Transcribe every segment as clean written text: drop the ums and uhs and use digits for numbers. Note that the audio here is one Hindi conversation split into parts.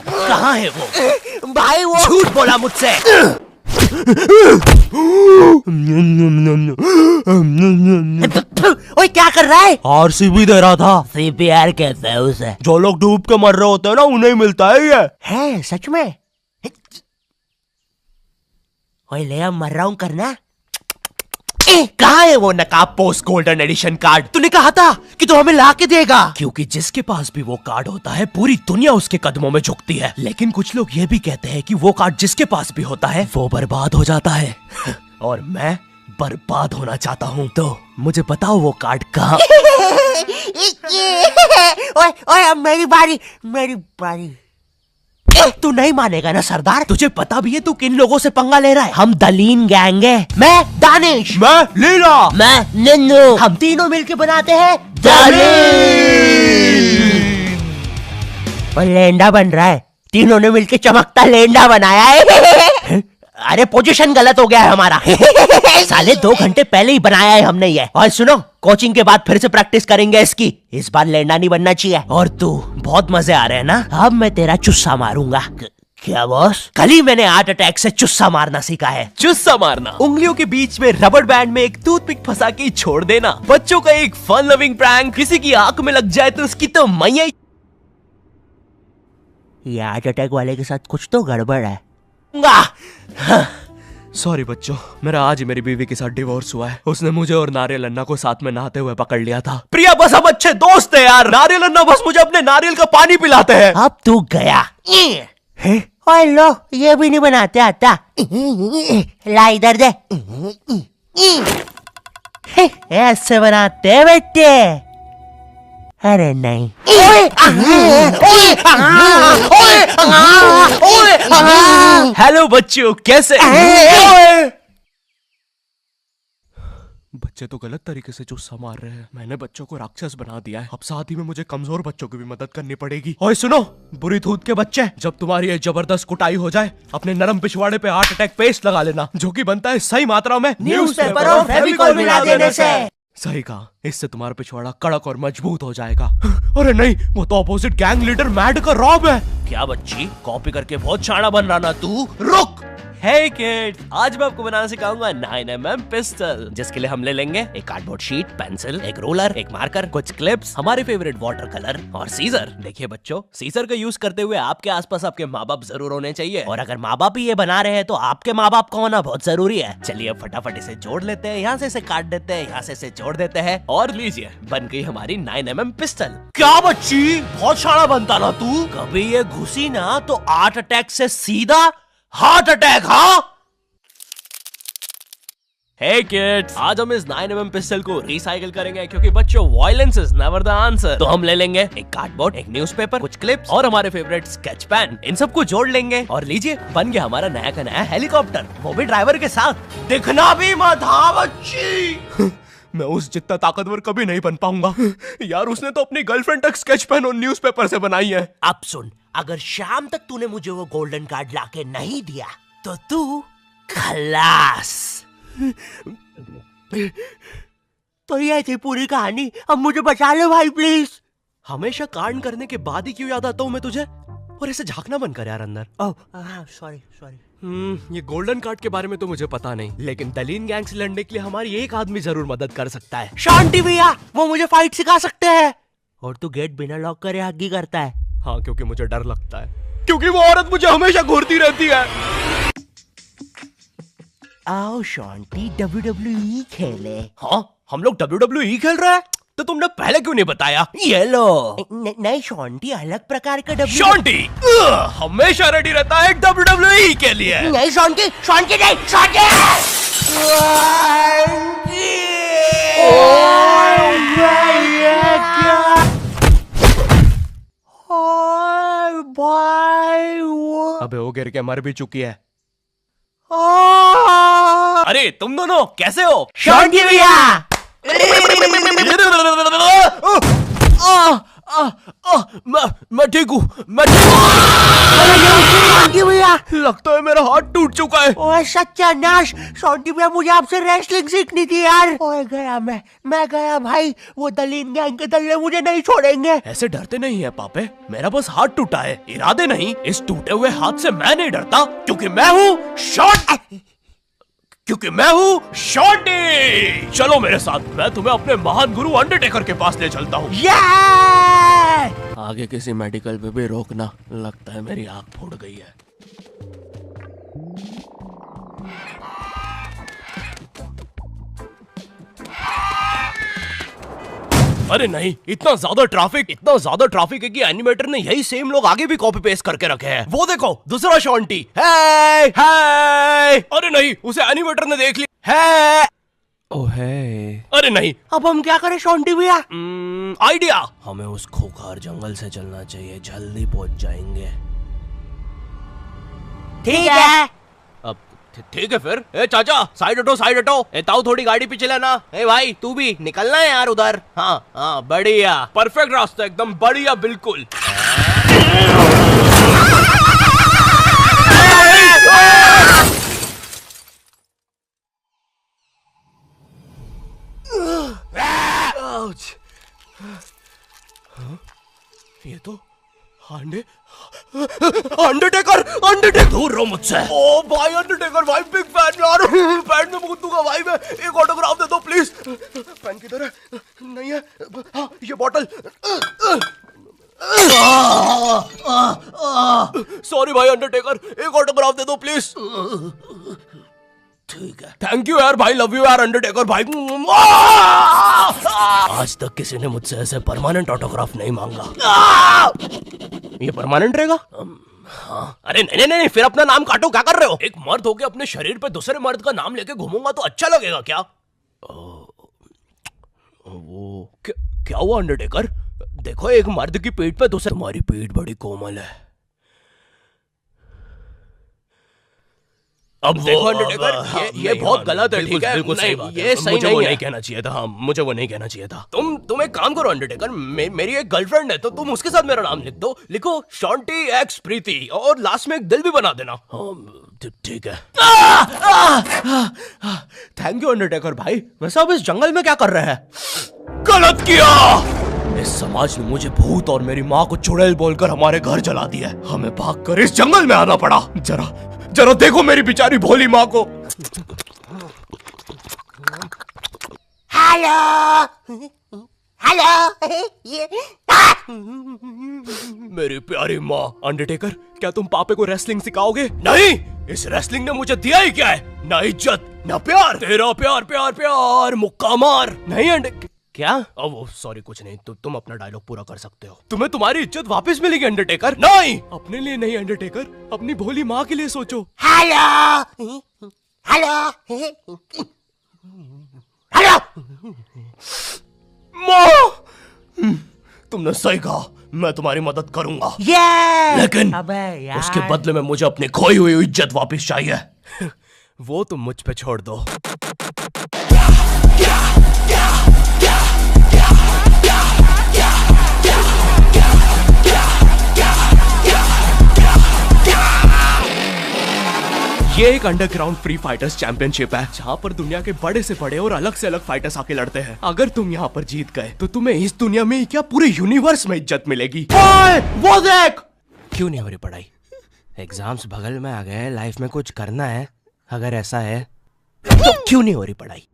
कहाँ है वो? भाई वो झूठ बोला मुझसे। ओए क्या कर रहा है? आरसीबी दे रहा था। CPR कहते हैं उसे। जो लोग डूब के मर रहे होते हैं ना, उन्हें ही मिलता है ये। है सच में? ओए ले अब मर रहा हूँ करना। कहाँ है वो नकाब पोस्ट गोल्डन एडिशन कार्ड? तूने कहा था कि तू हमें ला के देगा। क्योंकि जिसके पास भी वो कार्ड होता है, पूरी दुनिया उसके कदमों में झुकती है। लेकिन कुछ लोग ये भी कहते हैं कि वो कार्ड जिसके पास भी होता है, वो बर्बाद हो जाता है। और मैं बर्बाद होना चाहता हूँ, तो मुझे बताओ वो कार्ड कहाँ? ओए ओए अब मेरी बारी। तू नहीं मानेगा ना सरदार? तुझे पता भी है तू किन लोगों से पंगा ले रहा है? हम दलीन गैंग है। मैं दानिश, मैं लीला, मैं नन्नू, हम तीनों मिलके बनाते हैं दलीन। और लेंडा बन रहा है। तीनों ने मिलके चमकता लेंडा बनाया है। अरे पोजीशन गलत हो गया है हमारा। साले 2 घंटे पहले ही बनाया है हमने ये। और सुनो, कोचिंग के बाद फिर से प्रैक्टिस करेंगे इसकी। इस बार लेंडा नहीं बनना चाहिए। और तू बहुत मजे आ रहे हैं ना? अब मैं तेरा चुस्सा मारूंगा। क्या बॉस? कल ही मैंने हार्ट अटैक से चुस्सा मारना सीखा है। चुस्सा मारना उंगलियों के बीच में रबर बैंड में एक टूथपिक फंसा के छोड़ देना। बच्चों का एक फन लविंग प्रैंक। किसी की आंख में लग जाए तो उसकी तो मैया। ये हार्ट अटैक वाले के साथ कुछ तो गड़बड़ है। सॉरी बच्चों, मेरा आज ही मेरी बीवी के साथ डिवोर्स हुआ है। उसने मुझे और नारियल अन्ना को साथ में नहाते हुए पकड़ लिया था। प्रिया बस हम अच्छे दोस्त हैं यार। नारियल अन्ना बस मुझे अपने नारियल का पानी पिलाते हैं। अब तू गया। ओए लो, ये भी नहीं बनाते आता। ला इधर दे। ऐसे बनाते हैं बेटे। अरे नहीं। हेलो बच्चों, कैसे? बच्चे तो गलत तरीके से चुस्सा मार रहे हैं। मैंने बच्चों को राक्षस बना दिया है। अब साथ ही में मुझे कमजोर बच्चों की भी मदद करनी पड़ेगी। ओए सुनो, बुरी धूत के बच्चे, जब तुम्हारी ये जबरदस्त कुटाई हो जाए, अपने नरम पिछवाड़े पे हार्ट अटैक पेस्ट लगा लेना, जो कि बनता है सही मात्रा में न्यूज़पेपर और फेविकॉल मिला देने से। सही कहा, इससे तुम्हारा पिछवाड़ा कड़क और मजबूत हो जाएगा। अरे नहीं, वो तो अपोजिट गैंग लीडर मैड का रॉब है। क्या बच्ची, कॉपी करके बहुत शाना बन रहा ना तू? रुक। हे किड, आज मैं आपको बनाना सिखाऊंगा 9mm पिस्टल, जिसके लिए हम ले लेंगे एक कार्डबोर्ड शीट, पेंसिल, एक रोलर, एक मार्कर, कुछ क्लिप्स, हमारे फेवरेट वाटर कलर और सीजर। देखिए बच्चों, सीजर का यूज करते हुए आपके आसपास आपके माँ बाप जरूर होने चाहिए। और अगर माँ बाप ही ये बना रहे हैं तो आपके माँ बाप का होना बहुत जरूरी है। चलिए अब फटाफट इसे जोड़ लेते हैं। यहाँ से इसे काट देते हैं, यहाँ से इसे जोड़ देते हैं और लीजिए, बन गई हमारी 9mm पिस्टल। क्या बच्ची, बहुत शाना बनता ना तू। कभी ये घुसी ना तो हार्ट अटैक से सीधा हार्ट अटैक। हाँ हे किड्स, आज हम इस 9mm पिस्टल को रिसाइकिल करेंगे, क्योंकि बच्चों violence is never the answer. तो हम ले लेंगे एक कार्डबोर्ड, एक न्यूज़पेपर, कुछ क्लिप्स और हमारे फेवरेट स्केच पेन। इन सबको जोड़ लेंगे और लीजिए, बन गया हमारा नया का नया हेलीकॉप्टर, वो भी ड्राइवर के साथ। दिखना भी मत। हाँ बच्ची। मैं उस जितना ताकतवर कभी नहीं बन पाऊंगा यार। उसने तो अपनी गर्लफ्रेंड तक स्केच पेन और न्यूज़पेपर से बनाई है। अब सुन, अगर शाम तक तूने मुझे वो गोल्डन कार्ड लाके नहीं दिया तो तू खलास। तो ये थी पूरी कहानी। अब मुझे बचा लो भाई प्लीज। हमेशा कांड करने के बाद ही क्यों याद आता हूँ मैं तुझे? और ऐसे झांकना बंद कर यार अंदर। Oh sorry. ये गोल्डन कार्ड के बारे में तो मुझे पता नहीं, लेकिन दलीन गैंग से लड़ने के लिए हमारी एक आदमी जरूर मदद कर सकता है। शांति भैया, वो मुझे फाइट सिखा सकते हैं। और तू गेट बिना लॉक करे हग्गी करता है। हाँ, क्योंकि मुझे डर लगता है, क्योंकि वो औरत मुझे हमेशा घूरती रहती है। आओ शांति, WWE खेले। हाँ, हम लोग WWE खेल रहे हैं? तो तुमने पहले क्यों नहीं बताया? ये लो। नहीं शांति, अलग प्रकार का WWE। शांति हमेशा रेडी रहता है WWE के लिए। नहीं शांति नहीं, शांति। अबे वो गिर के मर भी चुकी है। अरे तुम दोनों कैसे हो? शांति भैया। मैं ठीक हूँ, शॉन्टी भैया, लगता है मेरा हाथ टूट चुका है। ओए सत्यानाश, शॉन्टी भैया मुझे आपसे रेसलिंग सीखनी थी यार। ओए गया मैं गया भाई, वो दलीन गैंग के दल्ले मुझे नहीं छोड़ेंगे। ऐसे डरते नहीं है पापे, मेरा बस हाथ टूटा है, इरादे नहीं। इस टूटे हुए हाथ से मैं नहीं डरता, क्योंकि मैं हूँ शॉन्टी। चलो मेरे साथ, मैं तुम्हें अपने महान गुरु अंडरटेकर के पास ले चलता हूँ। आगे किसी मेडिकल पे भी रोकना, लगता है मेरी आंख फूट गई है। अरे नहीं, इतना ज्यादा ट्रैफिक है कि एनिमेटर ने यही सेम लोग आगे भी कॉपी पेस्ट करके रखे हैं। वो देखो, दूसरा शॉन्टी। हे! अरे नहीं, उसे एनिमेटर ने देख लिया है। ओह है। अरे नहीं, अब हम क्या करें शॉन्टी भैया? आइडिया, हमें उस खोखार जंगल से चलना चाहिए, जल्दी पहुंच जाएंगे। ठीक है। अब ठीक है फिर। ए चाचा, साइड हटो। ए ताऊ, थोड़ी गाड़ी पीछे लेना। ए भाई, तू भी निकलना है यार उधर। हाँ, बढ़िया, परफेक्ट रास्ता, एकदम बढ़िया, बिल्कुल। ये तो अंडरटेकर दूर रहो मुझसे। ओ भाई अंडरटेकर भाई, बिग फैन यार, पैंट में मूत दूंगा भाई मैं। एक ऑटोग्राफ दे दो प्लीज। पेन किधर है? नहीं है। हाँ, ये बॉटल। सॉरी भाई अंडरटेकर, एक ऑटोग्राफ दे दो प्लीज। ठीक है, थैंक यू यार भाई, लव यू यार अंडरटेकर भाई। आज तक किसी ने मुझसे ऐसे परमानेंट ऑटोग्राफ नहीं मांगा। ये परमानेंट रहेगा? हाँ। अरे नहीं, फिर अपना नाम काटो, क्या कर रहे हो? एक मर्द होके अपने शरीर पे दूसरे मर्द का नाम लेके घूमूंगा तो अच्छा लगेगा क्या? वो क्या हुआ अंडरटेकर? देखो, एक मर्द की पीठ पे दूसरे। तुम्हारी पीठ बड़ी कोमल है। अब देखो अंडरटेकर, ये बहुत गलत है, ठीक है? ये सही नहीं है। वो नहीं कहना चाहिए था। हाँ, मुझे वो नहीं कहना चाहिए था। तुम एक काम करो अंडरटेकर, मेरी एक गर्लफ्रेंड है, तो तुम उसके साथ मेरा नाम लिख दो। लिखो शॉन्टी एक्स प्रीति, और लास्ट में एक दिल भी बना देना। ठीक है। थैंक यू अंडरटेकर भाई। वैसे अब इस जंगल में क्या कर रहे हैं? गलत किया। इस समाज ने मुझे भूत और मेरी माँ को चुड़ैल बोलकर हमारे घर जला दिया। हमें भागकर इस जंगल में आना पड़ा। जरा देखो मेरी बेचारी भोली माँ को। हेलो। मेरी प्यारी माँ। अंडरटेकर, क्या तुम पापे को रेसलिंग सिखाओगे? नहीं, इस रेसलिंग ने मुझे दिया ही क्या है? ना इज्जत, ना प्यार। तेरा प्यार मुक्का मार। नहीं क्या? वो सॉरी, कुछ नहीं। तुम अपना डायलॉग पूरा कर सकते हो। तुम्हें तुम्हारी इज्जत वापस मिलेगी अंडरटेकर। नहीं, अपने लिए नहीं अंडरटेकर, अपनी भोली माँ के लिए सोचो। हेलो। माँ, तुमने सही कहा, मैं तुम्हारी मदद करूंगा। लेकिन उसके बदले में मुझे अपनी खोई हुई इज्जत वापस चाहिए। वो तुम मुझ पे छोड़ दो। ये एक अंडरग्राउंड फ्री फाइटर्स चैंपियनशिप है, जहाँ पर दुनिया के बड़े से बड़े और अलग से अलग फाइटर्स आके लड़ते हैं। अगर तुम यहाँ पर जीत गए तो तुम्हें इस दुनिया में क्या, पूरे यूनिवर्स में इज्जत मिलेगी। वो देख। क्यों नहीं हो रही पढ़ाई? एग्जाम्स बगल में आ गए, लाइफ में कुछ करना है। अगर ऐसा है तो क्यों नहीं हो रही पढ़ाई?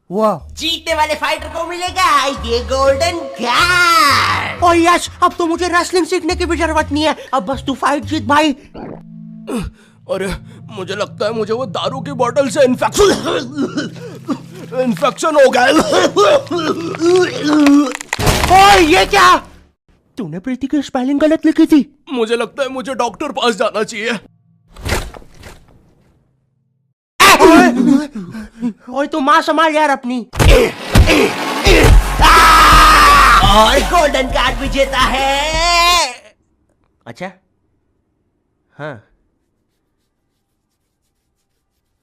वो जीतने वाले फाइटर को मिलेगा ये गोल्डन कार्ड। ओह यस, अब तो मुझे रेसलिंग सीखने की भी जरूरत नहीं है, अब बस तू फाइट जीत भाई। अरे मुझे लगता है मुझे वो दारू की बोतल से इन्फेक्शन हो गया। ओए ये क्या? तूने प्रीति की स्पेलिंग गलत लिखी थी। मुझे लगता है मुझे डॉक्टर पास जाना चाहिए। ओए तू माँ संभाल यार अपनी। और गोल्डन कार्ड विजेता है। अच्छा, हाँ,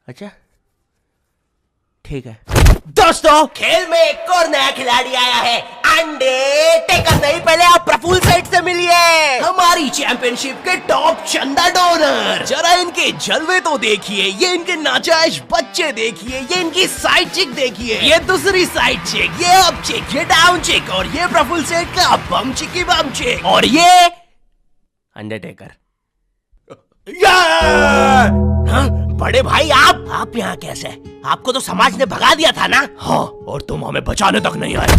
अच्छा, ठीक है। दोस्तों, खेल में एक और नया खिलाड़ी आया है। अंडरटेकर नहीं, पहले आप प्रफुल्ल सेठ से मिलिए, हमारी चैंपियनशिप के टॉप चंदा डोनर। जरा इनके जलवे तो देखिए, ये इनके नाजायज बच्चे देखिए, ये इनकी साइड चिक देखिए, ये दूसरी साइड चिक, ये अप चिक, ये डाउन चिक, और ये प्रफुल्ल सेठ का बम चिकी बम चिक, और ये अंडरटेकर। हाँ, बड़े भाई आप यहाँ कैसे? आपको तो समाज ने भगा दिया था ना? हाँ, और तुम हमें बचाने तक नहीं आए।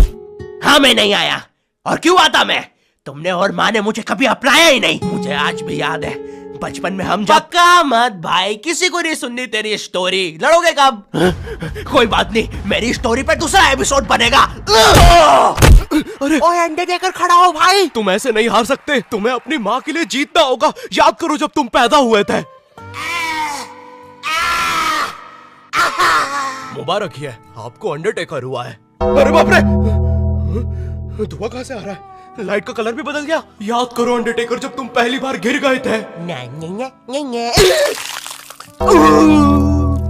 हाँ, मैं नहीं आया। और क्यों आता मैं? तुमने और माँ ने मुझे कभी अपनाया ही नहीं। मुझे आज भी याद है, बचपन में हम पक्का मत भाई, किसी को नहीं सुननी तेरी स्टोरी। लड़ोगे कब? कोई बात नहीं, मेरी स्टोरी पे दूसरा एपिसोड बनेगा। अरे ओए अंडरटेकर, खड़ा हो भाई। तुम ऐसे नहीं हार सकते, तुम्हें अपनी माँ के लिए जीतना होगा। याद करो जब तुम पैदा हुए थे। मुबारक है, आपको अंडरटेकर हुआ है। अरे बाप रे, धुआं कहां से आ रहा है? लाइट का कलर भी बदल गया। याद करो अंडरटेकर, जब तुम पहली बार गिर गए थे।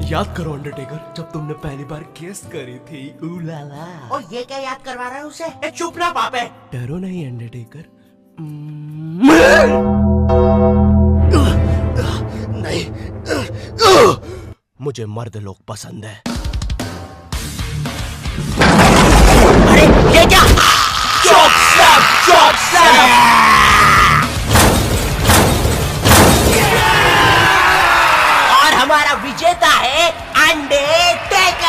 याद करो अंडरटेकर, जब तुमने पहली बार किस करी थी। उलाला। और ये क्या याद करवा रहा है उसे? चुप ना पापे। डरो नहीं अंडरटेकर। नहीं, मुझे मर्द लोग पसंद है। अरे ये क्या? और हमारा विजेता है अंडरटेकर।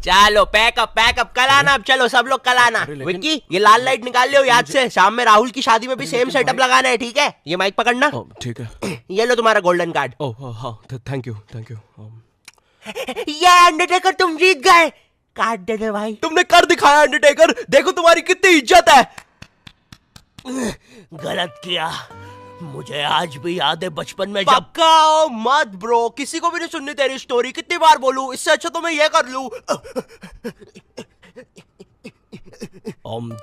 चलो पैकअप कल आना। अब चलो सब लोग कल आना। विक्की, ये लाल लाइट निकाल लियो याद से। शाम में राहुल की शादी में भी सेम सेटअप लगाना है, ठीक है? ये माइक पकड़ना। ठीक है। ये लो तुम्हारा गोल्डन कार्ड। ओह हाँ, थैंक यू। ये अंडरटेकर, तुम जीत गए। कार्ड दे दे भाई। तुमने कर दिखाया अंडरटेकर, देखो तुम्हारी कितनी इज्जत है। गलत किया, मुझे आज भी याद है बचपन में जब। पक्का मत ब्रो, किसी को भी नहीं सुननी तेरी स्टोरी। कितनी बार बोलूं, इससे अच्छा तो मैं ये कर लूं।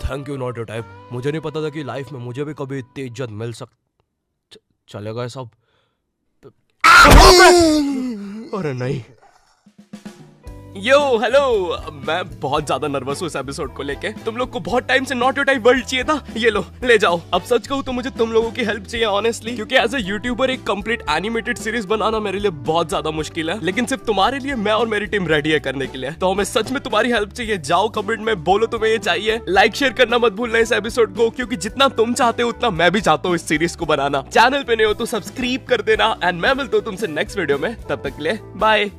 Thank you not your type. मुझे नहीं पता था कि लाइफ में मुझे भी कभी इतनी इज्जत मिल चलेगा सब। अरे नहीं। यो हेलो, मैं बहुत ज्यादा नर्वस हूँ इस एपिसोड को लेके। तुम लोग को बहुत टाइम से नॉट योर टाइप वर्ल्ड चाहिए था, ये लो ले जाओ। अब सच कहूँ तो मुझे तुम लोगों की हेल्प चाहिए ऑनेस्टली, क्योंकि एज ए यूट्यूबर एक कंप्लीट एनिमेटेड सीरीज बनाना मेरे लिए बहुत ज्यादा मुश्किल है। लेकिन सिर्फ तुम्हारे लिए मैं और मेरी टीम रेडी है करने के लिए। तो हमें सच में तुम्हारी हेल्प चाहिए। जाओ कमेंट में बोलो तुम्हें ये चाहिए। लाइक शेयर करना मत भूलना इस एपिसोड को, क्योंकि जितना तुम चाहते हो उतना मैं भी चाहता हूँ इस सीरीज को बनाना। चैनल पे नहीं हो तो सब्सक्राइब कर देना। एंड मैं मिलता हूँ तुमसे नेक्स्ट वीडियो में, तब तक के लिए बाय।